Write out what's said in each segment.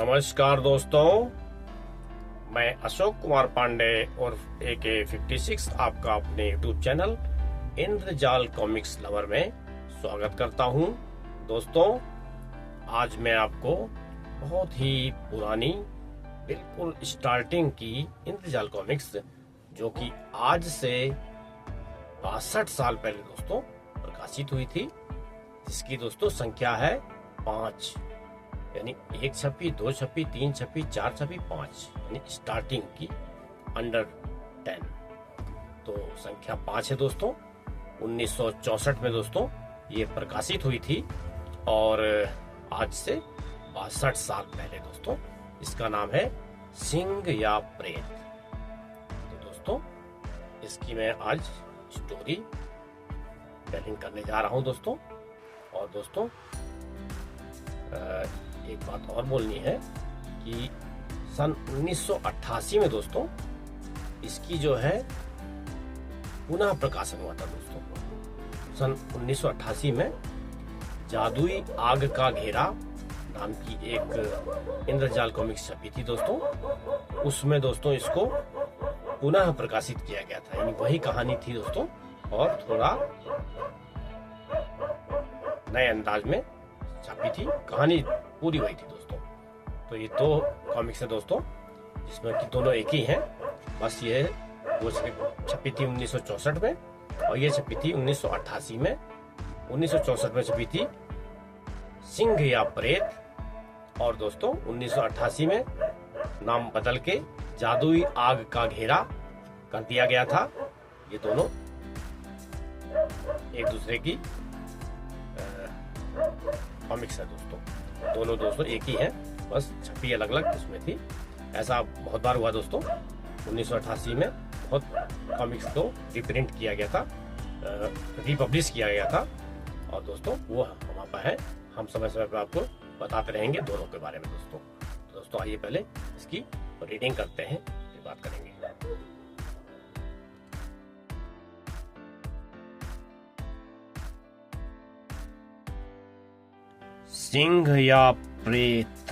नमस्कार दोस्तों, मैं अशोक कुमार पांडे और AK56 आपका अपने YouTube चैनल इंद्रजाल कॉमिक्स लवर में स्वागत करता हूं। दोस्तों, आज मैं आपको बहुत ही पुरानी, बिल्कुल स्टार्टिंग की इंद्रजाल कॉमिक्स, जो कि आज से 62 साल पहले दोस्तों प्रकाशित हुई थी, जिसकी दोस्तों संख्या है 5, यानी 1 छपी, 2 छपी, 3 छपी, 4 छपी, 5, यानी स्टार्टिंग की अंडर 10। तो संख्या 5 है दोस्तों। 1964 में दोस्तों ये प्रकाशित हुई थी और आज से 62 साल पहले दोस्तों इसका नाम है सिंह या प्रेत। तो दोस्तों इसकी मैं आज स्टोरी टेलिंग करने जा रहा हूं दोस्तों। और दोस्तों एक बात और बोलनी है कि सन 1988 में दोस्तों इसकी जो है पुनः प्रकाशन हुआ था दोस्तों। सन 1988 में जादुई आग का घेरा नाम की एक इंद्रजाल कॉमिक्स छपी थी दोस्तों। उसमें दोस्तों इसको पुनः प्रकाशित किया गया था, यानी वही कहानी थी दोस्तों और थोड़ा नए अंदाज में छपी थी, कहानी पूरी वही थी दोस्तों। तो ये 2 कॉमिक्स है दोस्तों, जिसमें कि दोनों एक ही हैं, बस ये वो छपी थी 1964 में और ये छपी थी 1988 में। 1964 में छपी थी सिंह या प्रेत और दोस्तों 1988 में नाम बदल के जादुई आग का घेरा कर दिया गया था। ये दोनों एक दूसरे की कॉमिक्स है दोस्तों, दोनों दोस्तों एक ही हैं, बस छपी अलग अलग उसमें थी। ऐसा बहुत बार हुआ दोस्तों। 1988 में बहुत कॉमिक्स को रिप्रिंट किया गया था, रिपब्लिश किया गया था और दोस्तों वो हमारे पास है, हम समय समय पर आपको बताते रहेंगे दोनों के बारे में दोस्तों। तो दोस्तों आइए पहले इसकी रीडिंग करते हैं, फिर बात करेंगे। सिंह या प्रेत।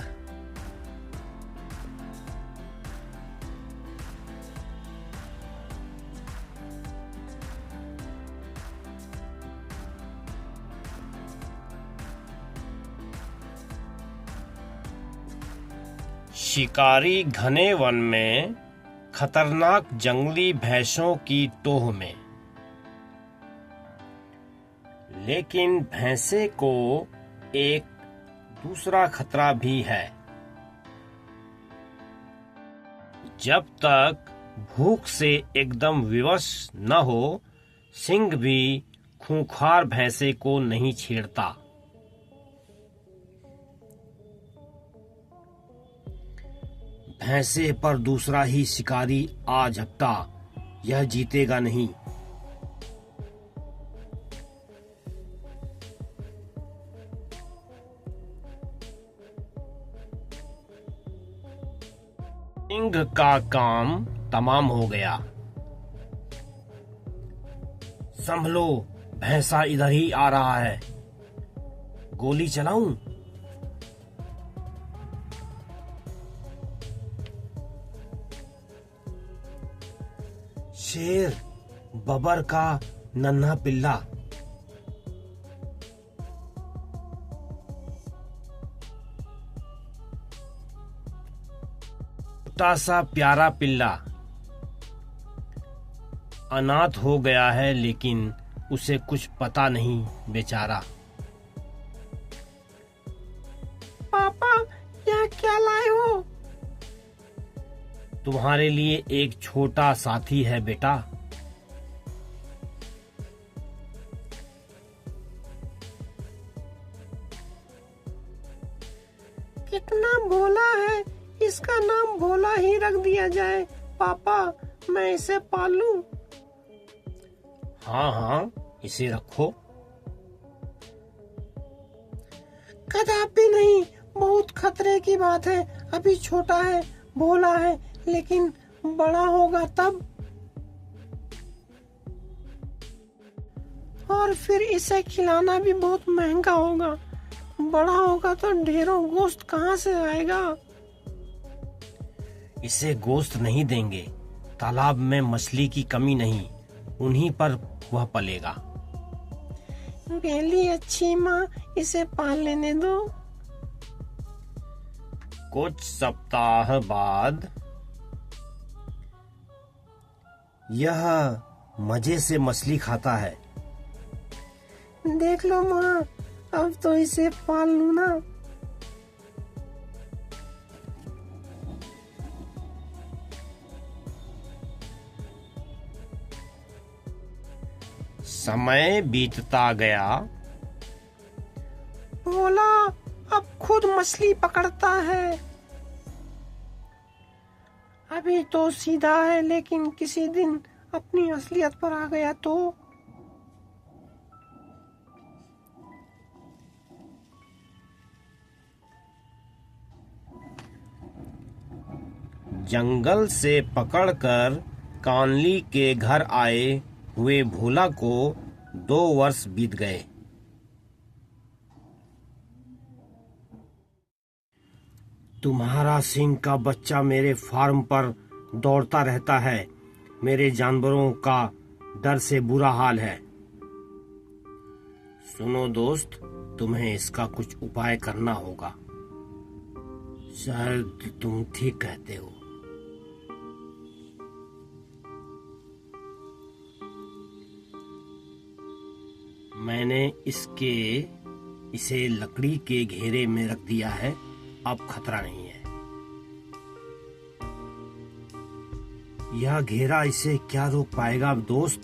शिकारी घने वन में खतरनाक जंगली भैंसों की टोह में, लेकिन भैंसे को एक दूसरा खतरा भी है। जब तक भूख से एकदम विवश न हो, सिंह भी खूंखार भैंसे को नहीं छेड़ता। भैंसे पर दूसरा ही शिकारी आ झपटा, यह जीतेगा नहीं। सिंह का काम तमाम हो गया। संभलो, भैंसा इधर ही आ रहा है, गोली चलाऊं? शेर, बबर का नन्हा पिल्ला। छोटा सा प्यारा पिल्ला अनाथ हो गया है, लेकिन उसे कुछ पता नहीं बेचारा। पापा, यह क्या लाए हो? तुम्हारे लिए एक छोटा साथी है बेटा। कितना भोला है, इसका नाम भोला ही रख दिया जाए। पापा, मैं इसे पालूं? हाँ हाँ, इसे रखो। कदापि नहीं, बहुत खतरे की बात है। अभी छोटा है, भोला है, लेकिन बड़ा होगा तब। और फिर इसे खिलाना भी बहुत महंगा होगा। बड़ा होगा तो ढेरों गोश्त कहाँ से आएगा। इसे गोश्त नहीं देंगे। तालाब में मछली की कमी नहीं, उन्हीं पर वह पलेगा। बेली अच्छी माँ, इसे पाल लेने दो। कुछ सप्ताह बाद यह मजे से मछली खाता है। देख लो माँ, अब तो इसे पाल लूं ना। समय बीतता गया। भोला अब खुद मछली पकड़ता है। अभी तो सीधा है, लेकिन किसी दिन अपनी असलियत पर आ गया तो। जंगल से पकड़कर कानली के घर आए हुए भोला को 2 वर्ष बीत गए। तुम्हारा सिंह का बच्चा मेरे फार्म पर दौड़ता रहता है। मेरे जानवरों का डर से बुरा हाल है। सुनो दोस्त, तुम्हें इसका कुछ उपाय करना होगा। शायद तुम ठीक कहते हो। मैंने इसे लकड़ी के घेरे में रख दिया है, अब खतरा नहीं है। यह घेरा इसे क्या रोक पाएगा दोस्त?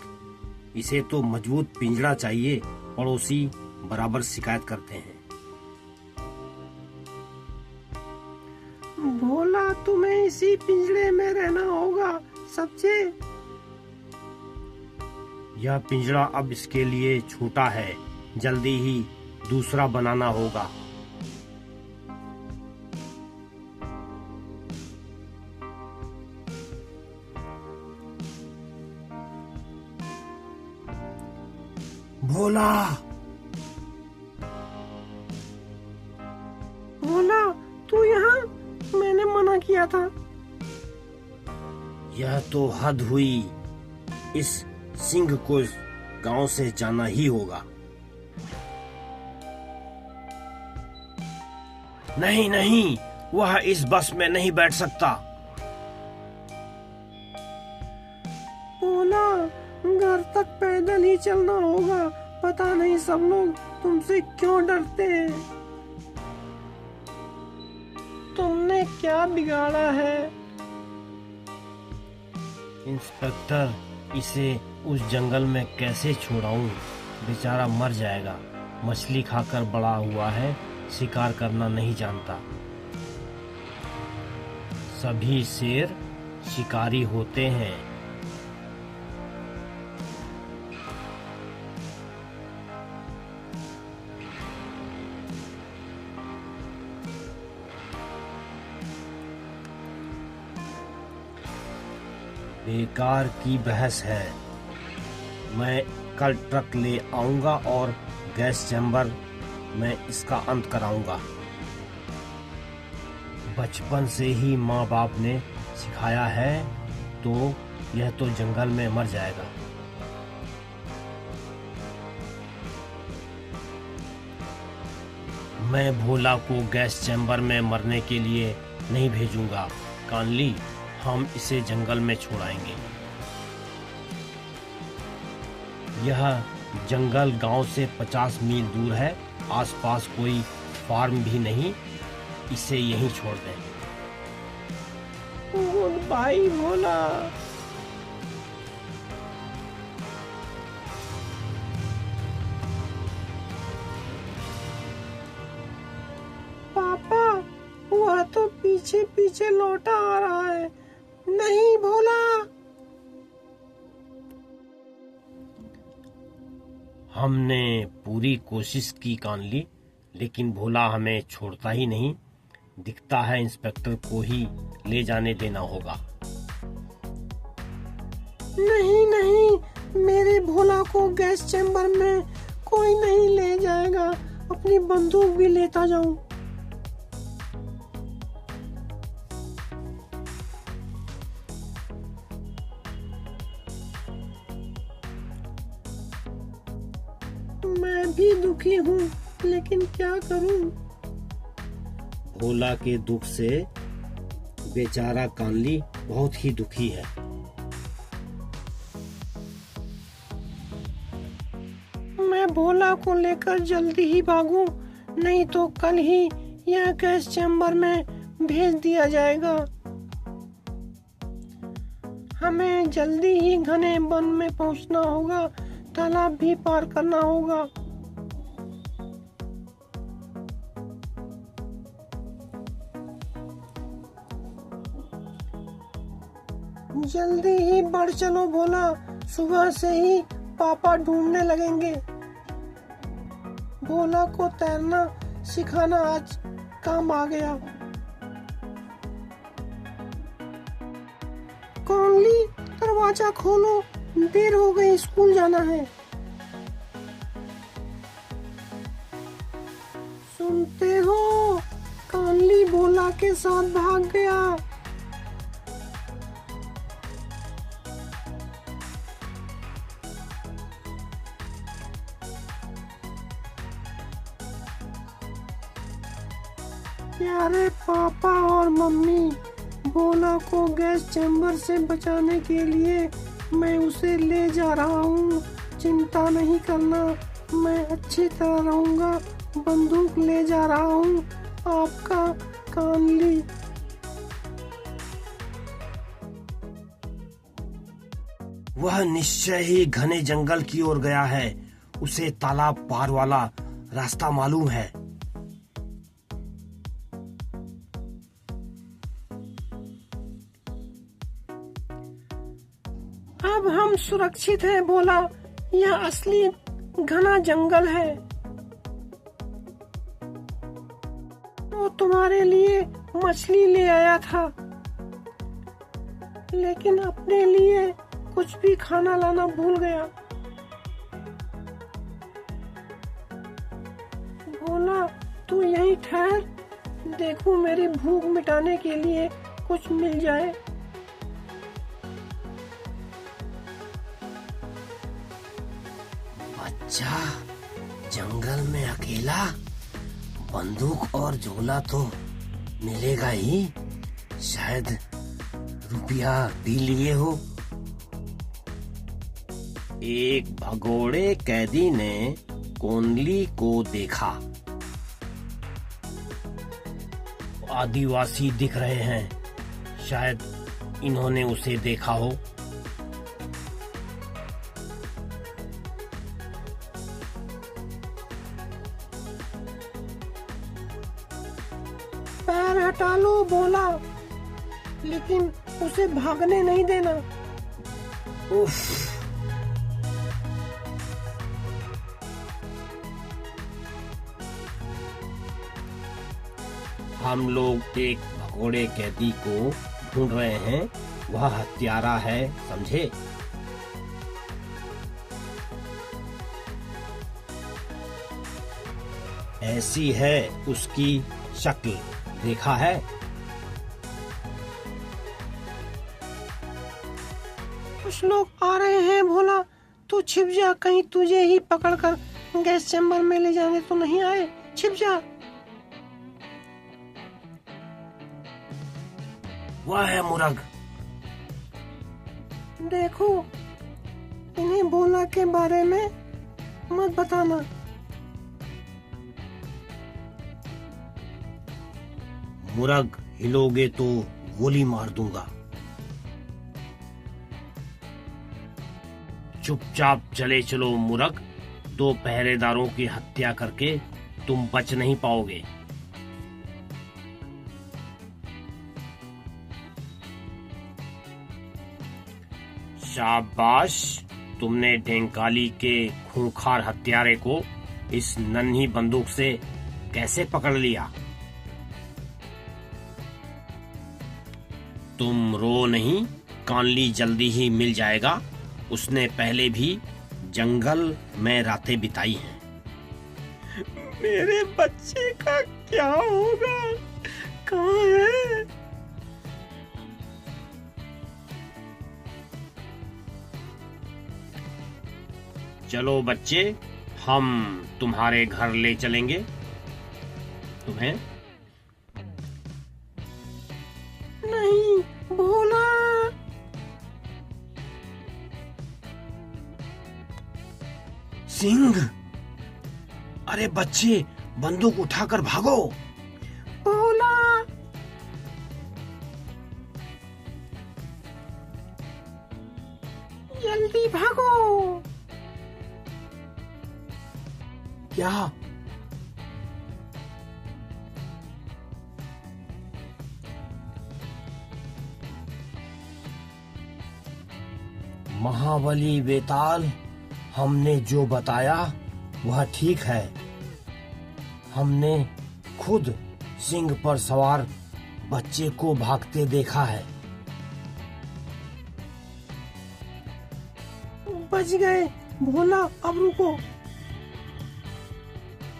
इसे तो मजबूत पिंजरा चाहिए। पड़ोसी बराबर शिकायत करते हैं। भोला, तुम्हें इसी पिंजरे में रहना होगा सबसे। यह पिंजरा अब इसके लिए छोटा है, जल्दी ही दूसरा बनाना होगा। भोला, भोला तू यहाँ? मैंने मना किया था। यह तो हद हुई। इस सिंह को गांव से जाना ही होगा। नहीं नहीं, वह इस बस में नहीं बैठ सकता। भोला, घर तक पैदल ही चलना होगा। पता नहीं सब लोग तुमसे क्यों डरते हैं। तुमने क्या बिगाड़ा है? इंस्पेक्टर, इसे उस जंगल में कैसे छोड़ाऊं? बेचारा मर जाएगा। मछली खाकर बड़ा हुआ है, शिकार करना नहीं जानता। सभी शेर शिकारी होते हैं। बेकार की बहस है। मैं कल ट्रक ले आऊंगा और गैस चैम्बर में इसका अंत कराऊंगा। बचपन से ही माँ बाप ने सिखाया है, तो यह तो जंगल में मर जाएगा। मैं भोला को गैस चैम्बर में मरने के लिए नहीं भेजूंगा। कानली, हम इसे जंगल में छोड़ाएंगे। यह जंगल गांव से 50 मील दूर है। आसपास कोई फार्म भी नहीं। इसे यहीं छोड़ दें। गुड बाय भोला। पापा, वह तो पीछे पीछे लौटा आ रहा है। नहीं भोला। हमने पूरी कोशिश की कानली, लेकिन भोला हमें छोड़ता ही नहीं। दिखता है इंस्पेक्टर को ही ले जाने देना होगा। नहीं नहीं, मेरे भोला को गैस चैम्बर में कोई नहीं ले जाएगा। अपनी बंदूक भी लेता जाऊं। मैं भी दुखी हूँ, लेकिन क्या करूँ। भोला के दुख से बेचारा कानली बहुत ही दुखी है। मैं भोला को लेकर जल्दी ही भागूं, नहीं तो कल ही यह गैस चैम्बर में भेज दिया जाएगा। हमें जल्दी ही घने वन में पहुंचना होगा, तालाब भी पार करना होगा। जल्दी ही बढ़ चलो भोला, सुबह से ही पापा ढूंढने लगेंगे। भोला को तैरना सिखाना आज काम आ गया। कानली, दरवाजा खोलो, देर हो गई, स्कूल जाना है। सुनते हो, कानली भोला के साथ भाग गया। प्यारे पापा और मम्मी, भोला को गैस चैम्बर से बचाने के लिए मैं उसे ले जा रहा हूँ। चिंता नहीं करना, मैं अच्छी तरह रहूँगा। बंदूक ले जा रहा हूँ, आपका कानली। वह निश्चय ही घने जंगल की ओर गया है। उसे तालाब पार वाला रास्ता मालूम है। अब हम सुरक्षित हैं भोला, यह असली घना जंगल है। वो तुम्हारे लिए मछली ले आया था, लेकिन अपने लिए कुछ भी खाना लाना भूल गया। भोला, तू यहीं ठहर, देखूं मेरी भूख मिटाने के लिए कुछ मिल जाए। बच्चा जंगल में अकेला, बंदूक और झोला तो मिलेगा ही। शायद रुपया भी लिए हो। एक भगोड़े कैदी ने कोनली को देखा। आदिवासी दिख रहे हैं, शायद इन्होंने उसे देखा हो। पैर हटा लो भोला, लेकिन उसे भागने नहीं देना। उफ, हम लोग एक भगोड़े कैदी को ढूंढ रहे हैं। वह हत्यारा है, समझे? ऐसी है उसकी शक्ल, देखा है? कुछ लोग आ रहे हैं भोला, तू छिप जा, कहीं तुझे ही पकड़कर गैस चैम्बर में ले जाने तो नहीं आए। छिप जा। वह है मुरग। देखो, इन्हें भोला के बारे में मत बताना। मुरग हिलोगे तो गोली मार दूंगा। चुपचाप चले चलो मुरग, 2 पहरेदारों की हत्या करके तुम बच नहीं पाओगे। शाबाश, तुमने ढेंकाली के खूंखार हत्यारे को इस नन्ही बंदूक से कैसे पकड़ लिया? तुम रो नहीं, कानली जल्दी ही मिल जाएगा। उसने पहले भी जंगल में रातें बिताई हैं। मेरे बच्चे का क्या होगा? कहाँ है? चलो बच्चे, हम तुम्हारे घर ले चलेंगे तुम्हें। नहीं भोला। सिंह, अरे बच्चे, बंदूक उठाकर भागो। भोला, जल्दी भागो। क्या? महाबली बेताल, हमने जो बताया वह ठीक है। हमने खुद सिंह पर सवार बच्चे को भागते देखा है। बच गए भोला। अब रुको,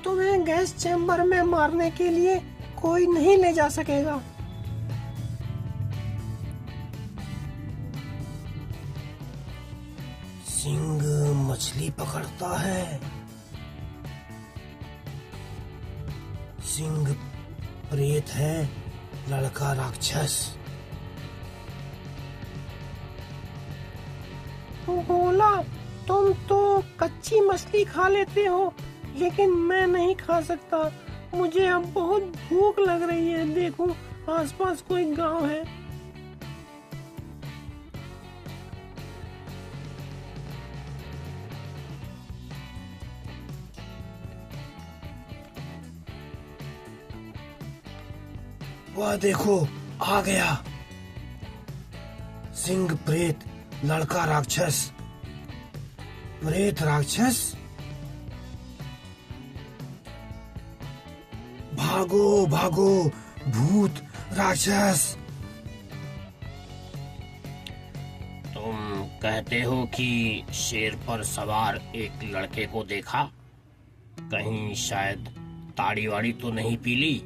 तुम्हें गैस चैम्बर में मारने के लिए कोई नहीं ले जा सकेगा। सिंह मछली पकड़ता है। सिंह प्रेत है, लड़का राक्षस। भोला, तुम तो कच्ची मछली खा लेते हो, लेकिन मैं नहीं खा सकता। मुझे अब बहुत भूख लग रही है। देखो, आसपास कोई गांव है। वह देखो, आ गया। सिंह प्रेत, लड़का राक्षस। प्रेत राक्षस, भागो भागो, भूत राक्षस। तुम कहते हो कि शेर पर सवार एक लड़के को देखा? कहीं शायद ताड़ी वाड़ी तो नहीं पी ली?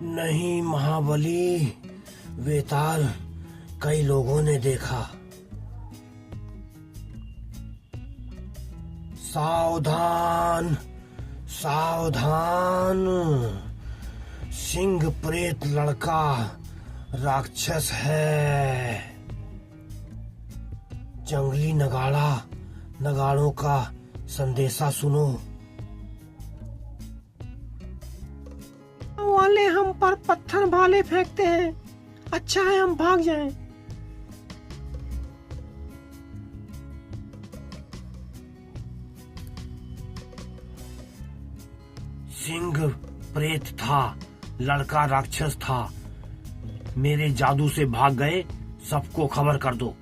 नहीं महाबली बेताल, कई लोगों ने देखा। सावधान सावधान, सिंह प्रेत लड़का राक्षस है। जंगली नगाड़ों का संदेशा सुनो। वाले हम पर पत्थर भाले फेंकते हैं। अच्छा है हम भाग जाएं। सिंह प्रेत था, लड़का राक्षस था। मेरे जादू से भाग गए, सबको खबर कर दो।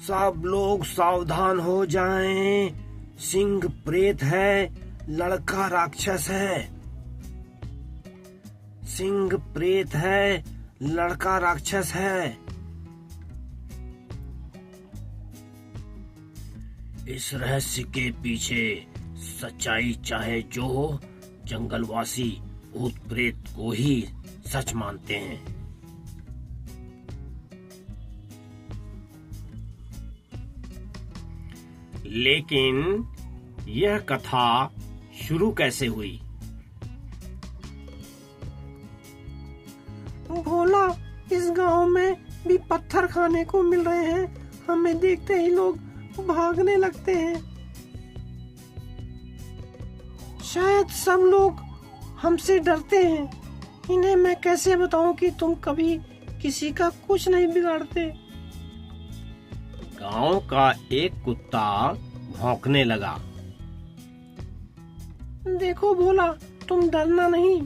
सब लोग सावधान हो जाएं। सिंह प्रेत है, लड़का राक्षस है। सिंह प्रेत है, लड़का राक्षस है। इस रहस्य के पीछे सच्चाई चाहे जो हो, जंगलवासी भूत प्रेत को ही सच मानते हैं। लेकिन यह कथा शुरू कैसे हुई? भोला, इस गांव में भी पत्थर खाने को मिल रहे हैं। हमें देखते ही लोग भागने लगते हैं। शायद सब लोग हमसे डरते हैं। इन्हें मैं कैसे बताऊं कि तुम कभी किसी का कुछ नहीं बिगाड़ते। गांव का एक कुत्ता भौंकने लगा। देखो भोला, तुम डरना नहीं।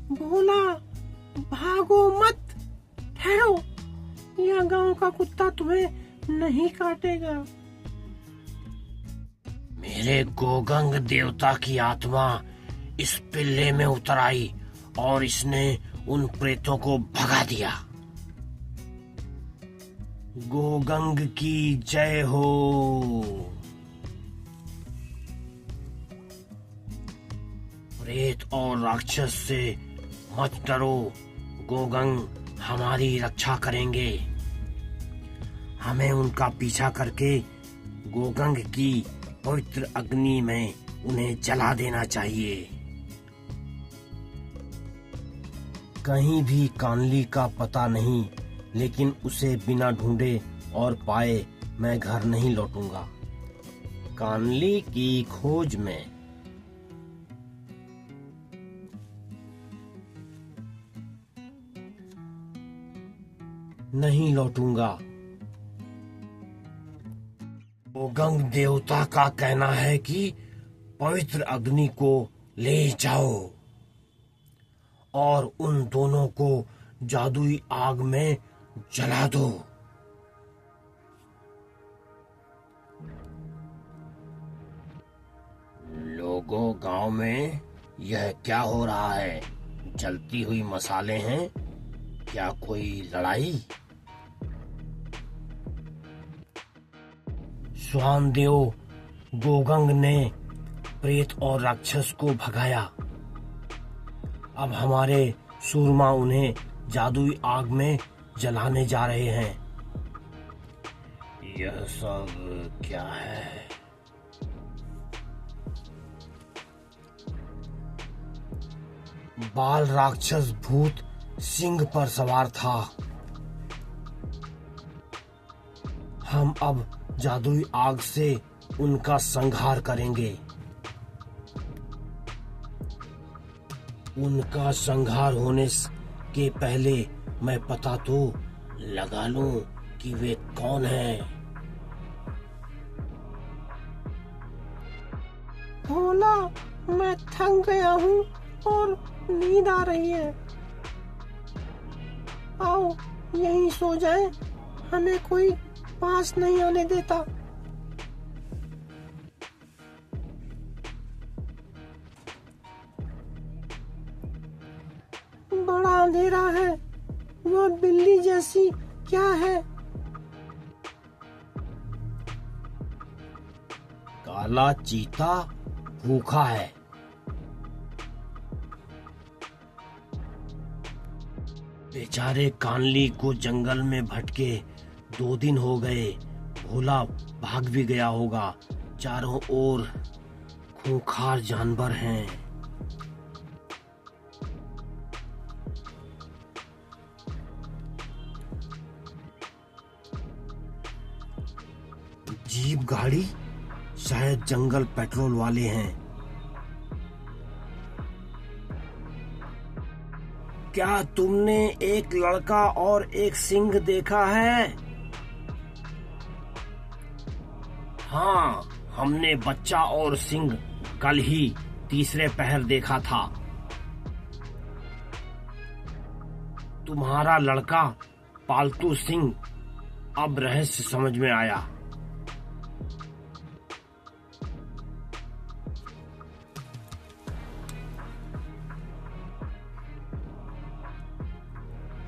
भोला, भागो मत, ठहरो। यह गांव का कुत्ता तुम्हें नहीं काटेगा। मेरे गोगंग देवता की आत्मा इस पिल्ले में उतर आई और इसने उन प्रेतों को भगा दिया। गोगंग की जय हो। प्रेत और राक्षस से मत डरो, गोगंग हमारी रक्षा करेंगे। हमें उनका पीछा करके गोगंग की पवित्र अग्नि में उन्हें जला देना चाहिए। कहीं भी कानली का पता नहीं, लेकिन उसे बिना ढूंढे और पाए मैं घर नहीं लौटूंगा। कानली की खोज में। नहीं लौटूंगा। गोगंग देवता का कहना है कि पवित्र अग्नि को ले जाओ और उन दोनों को जादुई आग में जला दो। लोगों, गांव में यह क्या हो रहा है? जलती हुई मसाले हैं? क्या कोई लड़ाई? स्वानदेव, गोगंग ने प्रेत और राक्षस को भगाया। अब हमारे सूरमा उन्हें जादुई आग में जलाने जा रहे हैं। यह सब क्या है? बाल राक्षस भूत सिंह पर सवार था। हम अब जादुई आग से उनका संहार करेंगे। उनका संहार होने के पहले मैं पता तो लगा लूं कि वे कौन हैं। भोला, मैं थक गया हूँ और नींद आ रही है। आओ यहीं सो जाएं, हमें कोई पास नहीं आने देता। बड़ा अंधेरा है। वह बिल्ली जैसी क्या है? काला चीता भूखा है। बेचारे कानली को जंगल में भटके 2 दिन हो गए। भोला भाग भी गया होगा। चारों ओर खूंखार जानवर हैं। जीप गाड़ी, शायद जंगल पेट्रोल वाले हैं। क्या तुमने एक लड़का और एक सिंह देखा है? हाँ, हमने बच्चा और सिंह कल ही तीसरे पहर देखा था। तुम्हारा लड़का पालतू सिंह, अब रहस्य समझ में आया।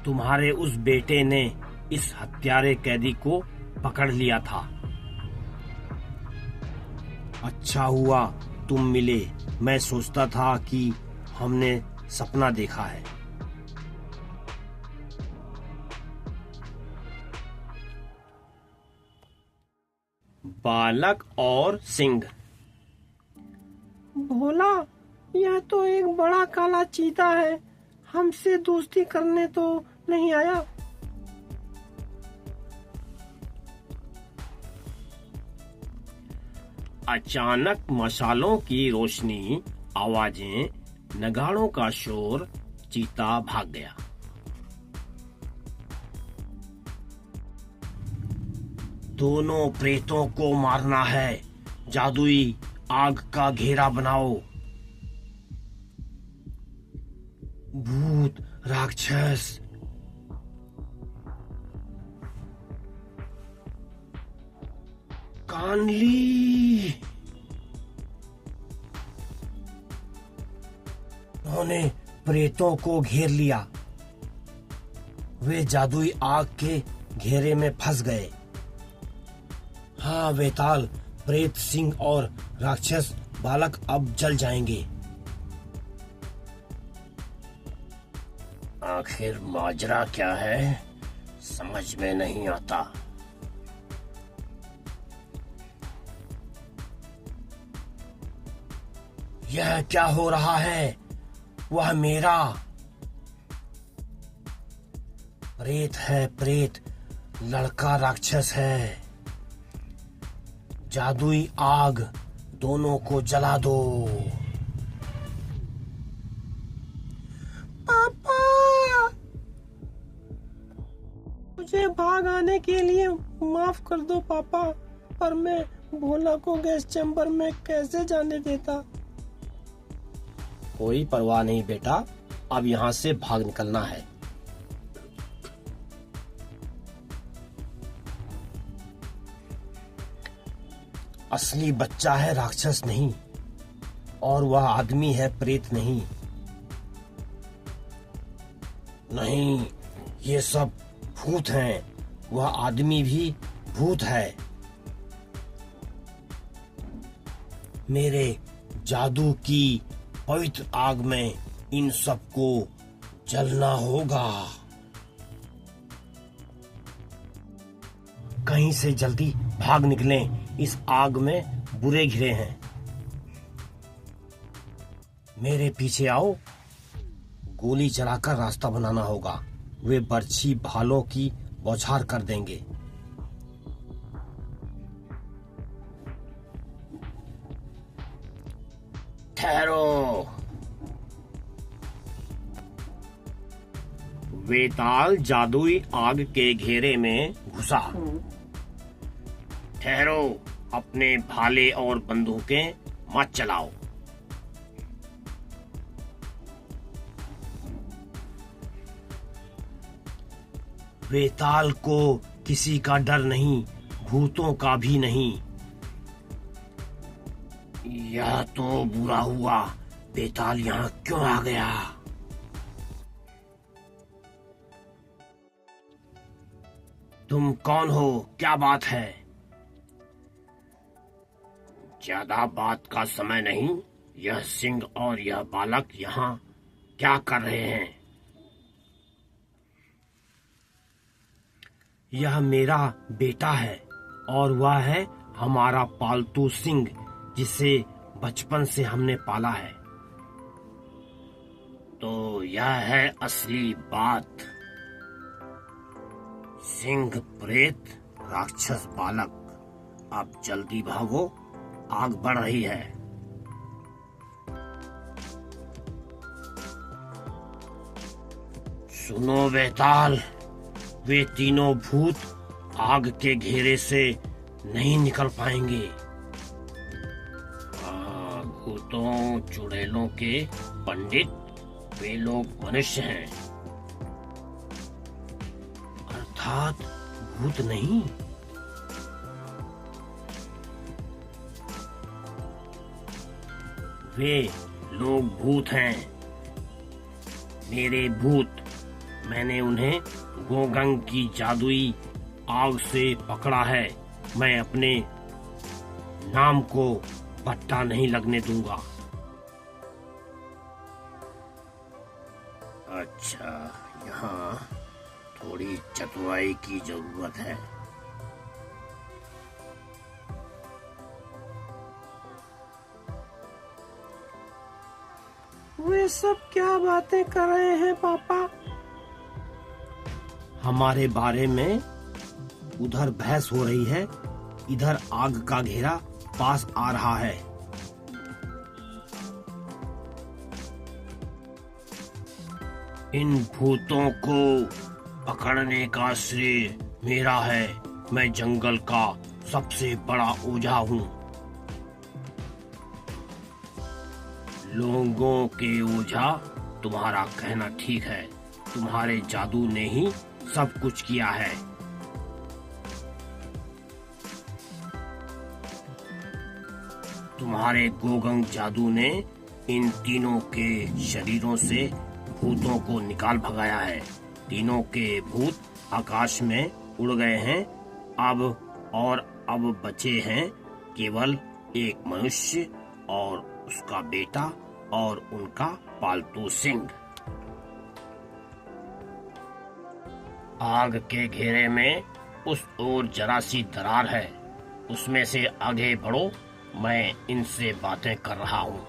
तुम्हारे उस बेटे ने इस हत्यारे कैदी को पकड़ लिया था। अच्छा हुआ तुम मिले। मैं सोचता था कि हमने सपना देखा है। बालक और सिंह। भोला, यह तो एक बड़ा काला चीता है। हमसे दोस्ती करने तो नहीं आया। अचानक मशालों की रोशनी, आवाजें, नगाड़ों का शोर, चीता भाग गया। दोनों प्रेतों को मारना है। जादुई आग का घेरा बनाओ। भूत, राक्षस, कानली। उन्होंने प्रेतों को घेर लिया। वे जादुई आग के घेरे में फंस गए। हाँ वेताल, प्रेत, सिंह और राक्षस बालक अब जल जाएंगे। आखिर माजरा क्या है, समझ में नहीं आता। यह क्या हो रहा है? वह मेरा प्रेत है, प्रेत। लड़का राक्षस है। जादुई आग, दोनों को जला दो। पापा, मुझे भाग आने के लिए माफ कर दो पापा, पर मैं भोला को गैस चैम्बर में कैसे जाने देता। कोई परवाह नहीं बेटा, अब यहाँ से भाग निकलना है। असली बच्चा है, राक्षस नहीं, और वह आदमी है, प्रेत नहीं। नहीं, ये सब भूत हैं। वह आदमी भी भूत है। मेरे जादू की पवित्र आग में इन सबको जलना होगा। कहीं से जल्दी भाग निकलें, इस आग में बुरे घिरे हैं। मेरे पीछे आओ। गोली चलाकर रास्ता बनाना होगा। वे बर्छी भालों की बौछार कर देंगे। ठहरो। वेताल जादुई आग के घेरे में घुसा। ठहरो, अपने भाले और बंदूकें मत चलाओ। वेताल को किसी का डर नहीं, भूतों का भी नहीं। यह तो बुरा हुआ, वेताल यहाँ क्यों आ गया? तुम कौन हो? क्या बात है? ज्यादा बात का समय नहीं। यह सिंह और यह बालक यहाँ क्या कर रहे हैं? यह मेरा बेटा है और वह है हमारा पालतू सिंह, जिसे बचपन से हमने पाला है। तो यह है असली बात। सिंह प्रेत, राक्षस बालक। अब जल्दी भागो, आग बढ़ रही है। सुनो वेताल, वे तीनों भूत आग के घेरे से नहीं निकल पाएंगे। भूतों चुड़ैलों के पंडित, वे लोग मनुष्य हैं, अर्थात भूत नहीं। वे लोग भूत हैं, मेरे भूत। मैंने उन्हें गोगंग की जादुई आग से पकड़ा है। मैं अपने नाम को पट्टा नहीं लगने दूंगा। अच्छा, यहाँ थोड़ी चतुराई की जरूरत है। वे सब क्या बातें कर रहे हैं पापा? हमारे बारे में उधर बहस हो रही है, इधर आग का घेरा पास आ रहा है। इन भूतों को पकड़ने का श्रेय मेरा है। मैं जंगल का सबसे बड़ा ओझा हूँ। लोगों के ओझा, तुम्हारा कहना ठीक है। तुम्हारे जादू ने ही सब कुछ किया है। तुम्हारे गोगंग जादू ने इन तीनों के शरीरों से भूतों को निकाल भगाया है। तीनों के भूत आकाश में उड़ गए हैं। अब बचे हैं केवल एक मनुष्य और उसका बेटा और उनका पालतू सिंह। आग के घेरे में उस ओर जरा सी दरार है, उसमें से आगे बढ़ो, मैं इनसे बातें कर रहा हूँ।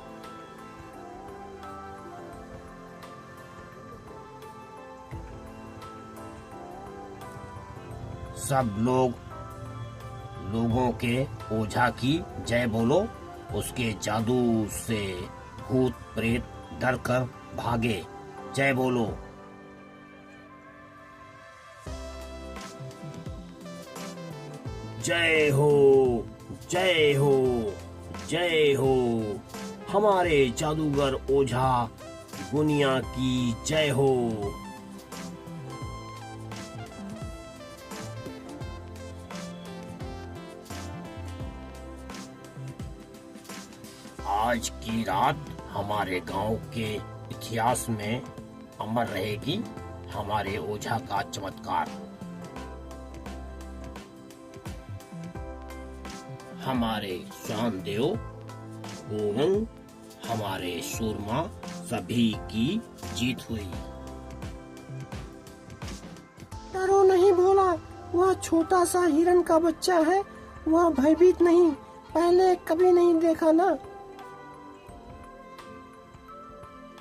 सब लोगों के ओझा की जय बोलो। उसके जादू से भूत प्रेत डर कर भागे। जय बोलो। जय हो, जय हो, जय हो। हमारे जादूगर ओझा गुनिया की जय हो। आज की रात हमारे गांव के इतिहास में अमर रहेगी हमारे ओझा का चमत्कार। हमारे शानदेव गोवंग, हमारे सूरमा सभी की जीत हुई। डरो नहीं भोला, वह छोटा सा हिरन का बच्चा है, वह भयभीत नहीं, पहले कभी नहीं देखा ना।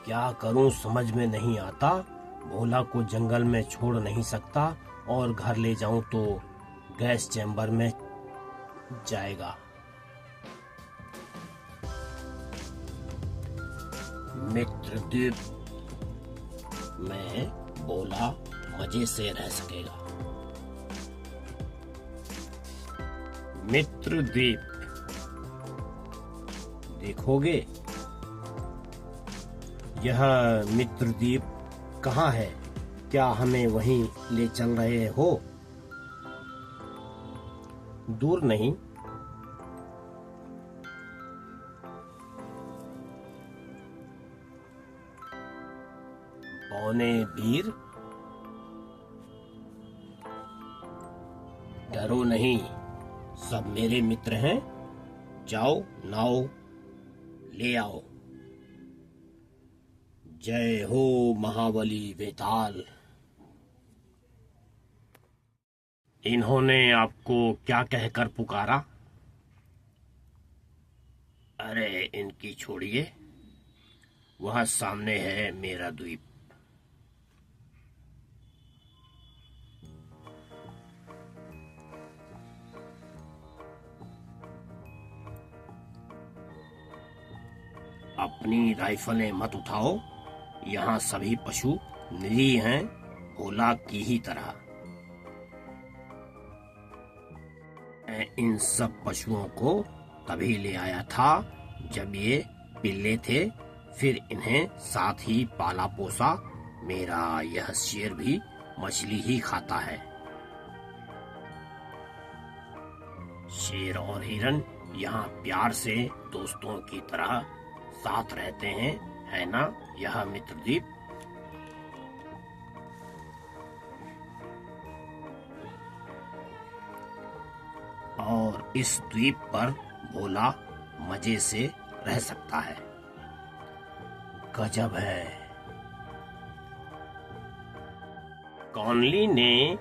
क्या करूं समझ में नहीं आता। भोला को जंगल में छोड़ नहीं सकता और घर ले जाऊं तो गैस चैम्बर में जाएगा। मित्रद्वीप में भोला मजे से रह सकेगा। मित्रद्वीप देखोगे? यह मित्रद्वीप कहाँ है? क्या हमें वहीं ले चल रहे हो? दूर नहीं, बौने वीर, डरो नहीं, सब मेरे मित्र हैं। जाओ, नाव ले आओ। जय हो महाबली वेताल। इन्होंने आपको क्या कहकर पुकारा? अरे इनकी छोड़िए, वह सामने है मेरा द्वीप। अपनी राइफलें मत उठाओ, यहाँ सभी पशु निरीह हैं, भोला की ही तरह। मैं इन सब पशुओं को तभी ले आया था जब ये पिल्ले थे, फिर इन्हें साथ ही पाला पोसा। मेरा यह शेर भी मछली ही खाता है। शेर और हिरन यहाँ प्यार से दोस्तों की तरह साथ रहते हैं, है ना यह मित्रद्वीप? और इस द्वीप पर भोला मजे से रह सकता है। गजब है। कॉनली ने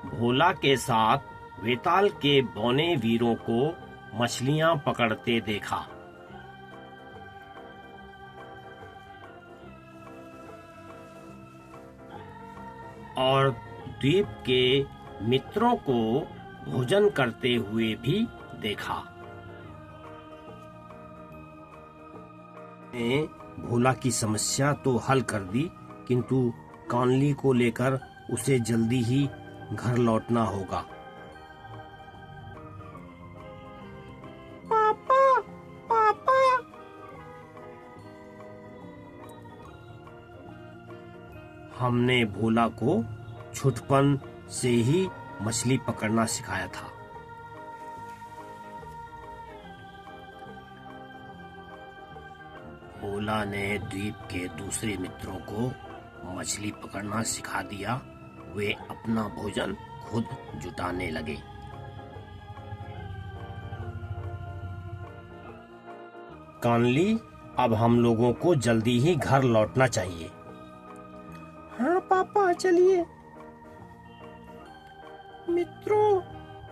भोला के साथ वेताल के बौने वीरों को मछलियां पकड़ते देखा। और द्वीप के मित्रों को भोजन करते हुए भी देखा। ने भोला की समस्या तो हल कर दी, किंतु कॉनली को लेकर उसे जल्दी ही घर लौटना होगा। पापा, पापा। हमने भोला को छुटपन से ही मछली पकड़ना सिखाया था। भोला ने द्वीप के दूसरे मित्रों को मछली पकड़ना सिखा दिया। वे अपना भोजन खुद जुटाने लगे। कॉनली, अब हम लोगों को जल्दी ही घर लौटना चाहिए। हाँ पापा, चलिए। मित्रों,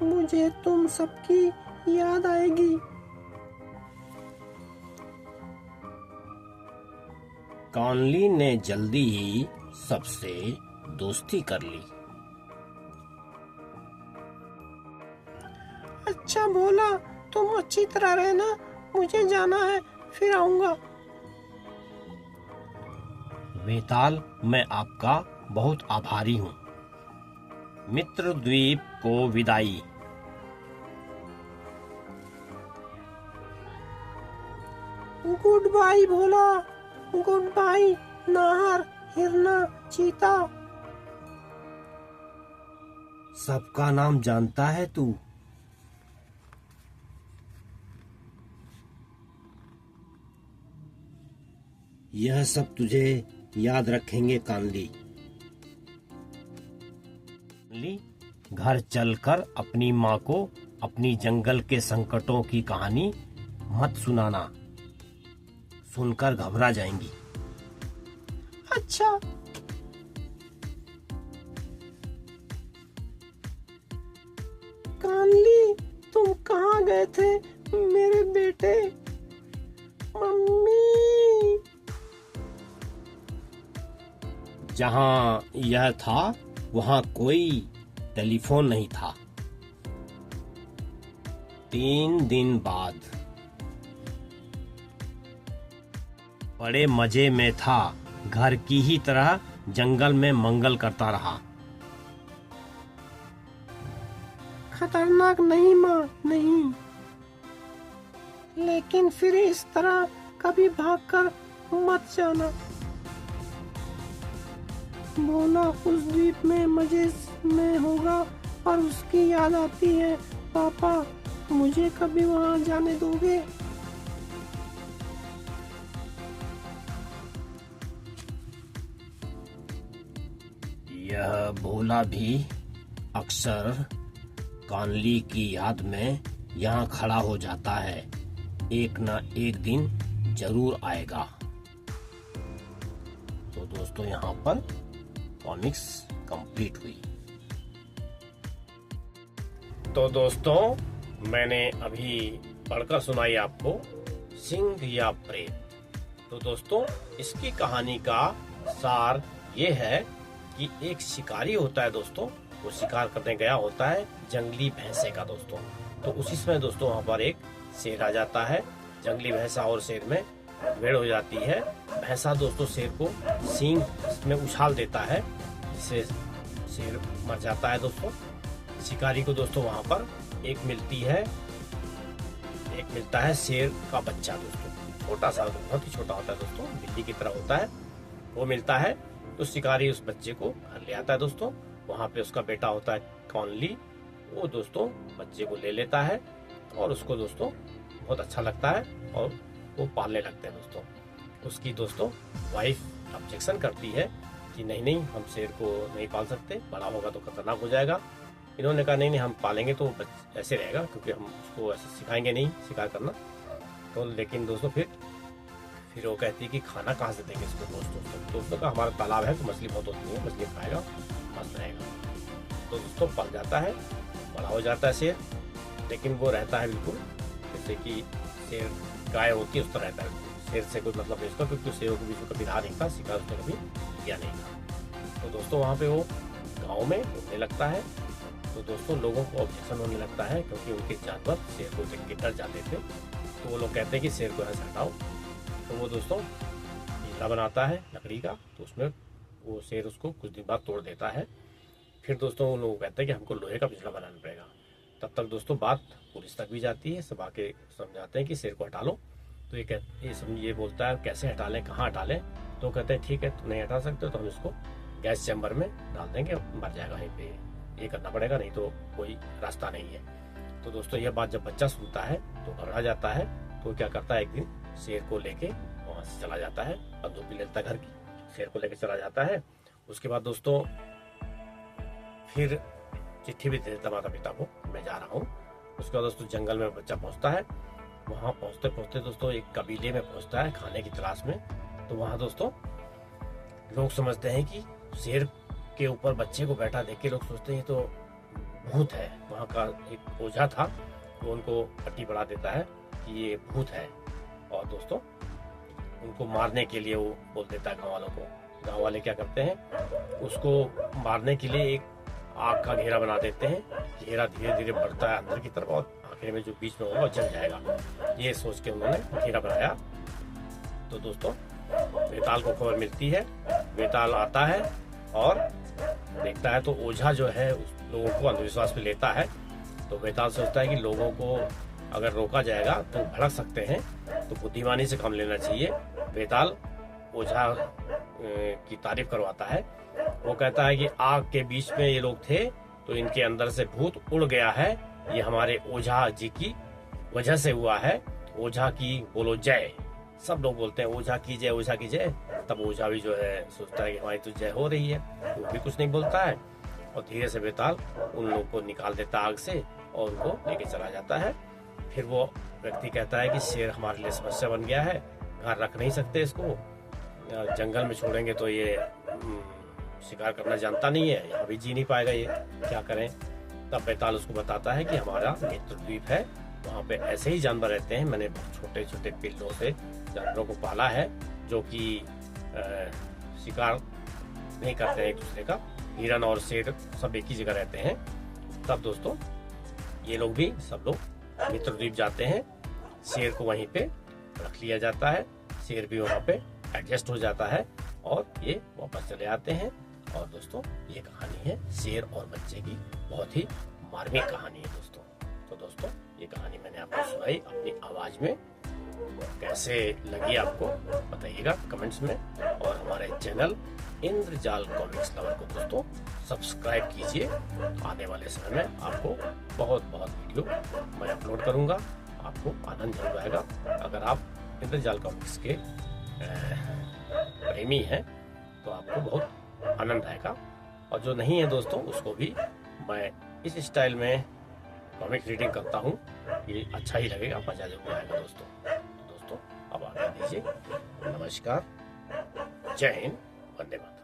मुझे तुम सबकी याद आएगी। कानली ने जल्दी ही सबसे दोस्ती कर ली। अच्छा भोला, तुम अच्छी तरह रहना, मुझे जाना है, फिर आऊंगा। वेताल, मैं आपका बहुत आभारी हूँ। मित्र द्वीप को विदाई। गुड बाय भोला, गुड बाय नाहर, हिरना, चीता। सबका नाम जानता है तू? यह सब तुझे याद रखेंगे कानली। घर चलकर अपनी माँ को अपनी जंगल के संकटों की कहानी मत सुनाना, सुनकर घबरा जाएंगी। अच्छा। कानली, तुम कहाँ गए थे मेरे बेटे? मम्मी। जहाँ यह था वहाँ कोई टेलीफोन नहीं था। 3 दिन बाद बड़े मजे में था, घर की ही तरह जंगल में मंगल करता रहा। खतरनाक नहीं माँ, नहीं, लेकिन फिर इस तरह कभी भागकर मत जाना। भोला उस द्वीप में मजे में होगा और उसकी याद आती है। पापा, मुझे कभी वहाँ जाने दोगे? यह भोला भी अक्सर कानली की याद में यहाँ खड़ा हो जाता है। एक ना एक दिन जरूर आएगा। तो दोस्तों, यहाँ पर कॉमिक्स कंप्लीट हुई। तो दोस्तों, मैंने अभी पढ़कर सुनाई आपको सिंह या प्रेत। तो दोस्तों, इसकी कहानी का सार ये है कि एक शिकारी होता है दोस्तों, वो शिकार करने गया होता है जंगली भैंसे का दोस्तों। तो उसी समय दोस्तों वहाँ पर एक शेर आ जाता है। जंगली भैंसा और शेर में भेड़ हो जाती है। भैंसा दोस्तों शेर को सींग में उछाल देता है, जिससे शेर मर जाता है दोस्तों। शिकारी को दोस्तों वहाँ पर एक मिलता है शेर का बच्चा दोस्तों, छोटा सा, बहुत ही छोटा होता है दोस्तों, बिल्ली की तरह होता है। वो मिलता है तो शिकारी उस बच्चे को घर ले आता है दोस्तों। वहाँ पे उसका बेटा होता है कानली। वो दोस्तों बच्चे को ले लेता है और उसको दोस्तों बहुत अच्छा लगता है और वो पालने लगते हैं दोस्तों। उसकी दोस्तों वाइफ ऑब्जेक्शन करती है कि नहीं, हम शेर को नहीं पाल सकते, बड़ा होगा तो खतरनाक हो जाएगा। इन्होंने कहा नहीं, हम पालेंगे तो ऐसे रहेगा, क्योंकि हम उसको ऐसे सिखाएंगे नहीं शिकार करना। तो लेकिन दोस्तों फिर वो कहती है कि खाना कहाँ से देंगे इसको दोस्तों का हमारा तालाब है तो मछली बहुत होती है, मछली खाएगा, मस्त रहेगा। तो दोस्तों पल जाता है, बड़ा हो जाता है शेर, लेकिन वो रहता है बिल्कुल जैसे कि शेर गाय होती है उस तरह रहता है। शेर से कोई मतलब नहीं उसका, क्योंकि शेरों के बीच में कभी रहा नहीं था, शिकार उसने कभी किया नहीं था। तो दोस्तों वहाँ पे वो गाँव में घूमने लगता है। तो दोस्तों लोगों को ऑब्जेक्शन होने लगता है, क्योंकि उनके जानवर शेर को देख के डर जाते थे। तो वो लोग कहते हैं कि शेर को यहाँ से हटाओ। तो वो दोस्तों पिंजरा बनाता है लकड़ी का, तो उसमें वो शेर उसको कुछ दिन बाद तोड़ देता है। फिर दोस्तों वो लोग कहते हैं कि हमको लोहे का पिंजरा बनाना पड़ेगा। तब तक दोस्तों बात पुलिस तक भी जाती है, सब आके समझाते हैं कि शेर को हटा लो। तो ये बोलता है कैसे हटा लें, कहाँ हटा लें। तो कहते हैं ठीक है, तुम नहीं हटा सकते तो हम इसको गैस चैम्बर में डाल देंगे, मर जाएगा वहीं पे, ये करना पड़ेगा, नहीं तो कोई रास्ता नहीं है। तो दोस्तों यह बात जब बच्चा सुनता है तो घबरा जाता है। तो क्या करता है, एक दिन शेर को लेके वहां से चला जाता है, बंदूक भी लेता है घर की, शेर को लेके चला जाता है। उसके बाद दोस्तों फिर चिट्ठी भी दे देता माता पिता को, मैं जा रहा हूँ। उसके बाद दोस्तों जंगल में बच्चा पहुंचता है। वहां पहुंचते पहुंचते दोस्तों एक कबीले में पहुंचता है खाने की तलाश में। तो वहां दोस्तों लोग समझते हैं कि शेर के ऊपर बच्चे को बैठा देख के लोग सोचते हैं तो भूत है। वहाँ का एक ओझा था, वो उनको पट्टी पढ़ा देता है कि ये भूत है, और दोस्तों उनको मारने के लिए वो बोल देता है गाँव वालों को। गाँव वाले क्या करते हैं, उसको मारने के लिए एक आग का घेरा बना देते हैं। घेरा धीरे धीरे बढ़ता है अंदर की तरफ, और आखिर में जो बीच में होगा वो जल जाएगा। ये सोच के उन्होंने घेरा बनाया। तो दोस्तों बेताल को खबर मिलती है, बेताल आता है और देखता है तो ओझा जो है उस लोगों को अंधविश्वास में लेता है। तो बेताल सोचता है कि लोगों को अगर रोका जाएगा तो भड़क सकते हैं, तो बुद्धिमानी से काम लेना चाहिए। बेताल ओझा की तारीफ करवाता है। वो कहता है कि आग के बीच में ये लोग थे, तो इनके अंदर से भूत उड़ गया है, ये हमारे ओझा जी की वजह से हुआ है। ओझा की बोलो जय। सब लोग बोलते हैं ओझा की जय, ओझा की जय। तब ओझा भी जो है सोचता है कि हमारी तो जय हो रही है, वो भी कुछ नहीं बोलता है, और धीरे से बेताल उन लोगों को निकाल देता आग से और उनको लेके चला जाता है। फिर वो व्यक्ति कहता है कि शेर हमारे लिए समस्या बन गया है, घर रख नहीं सकते इसको, जंगल में छोड़ेंगे तो ये शिकार करना जानता नहीं है, यहाँ भी जी नहीं पाएगा, ये क्या करें। तब बेताल उसको बताता है कि हमारा मित्र द्वीप है, वहाँ पे ऐसे ही जानवर रहते हैं। मैंने छोटे छोटे पिल्लों से जानवरों को पाला है जो कि शिकार नहीं करते हैं एक दूसरे का। हिरन और शेर सब एक ही जगह रहते हैं। तब दोस्तों ये लोग भी सब लोग मित्र द्वीप जाते हैं। शेर को वहीं पे रख लिया जाता है, शेर भी वहाँ पे एडजस्ट हो जाता है और ये वापस चले आते हैं। और दोस्तों ये कहानी है शेर और बच्चे की, बहुत ही मार्मिक कहानी है दोस्तों। तो दोस्तों ये कहानी मैंने आपको सुनाई अपनी आवाज में, कैसे लगी आपको बताइएगा कमेंट्स में। और हमारे चैनल इंद्रजाल कॉमिक्स लवर को दोस्तों सब्सक्राइब कीजिए। आने वाले समय में आपको बहुत बहुत वीडियो मैं अपलोड करूंगा, आपको आनंद जरूर आएगा। अगर आप इंद्रजाल कॉमिक्स के प्रेमी हैं तो आपको बहुत आनंद आएगा, और जो नहीं है दोस्तों उसको भी मैं इस स्टाइल में कॉमिक रीडिंग करता हूँ, ये अच्छा ही लगेगा, मजा जरूर आएगा दोस्तों। अब आगे दीजिए, नमस्कार, जय हिंद, वंदे मातरम।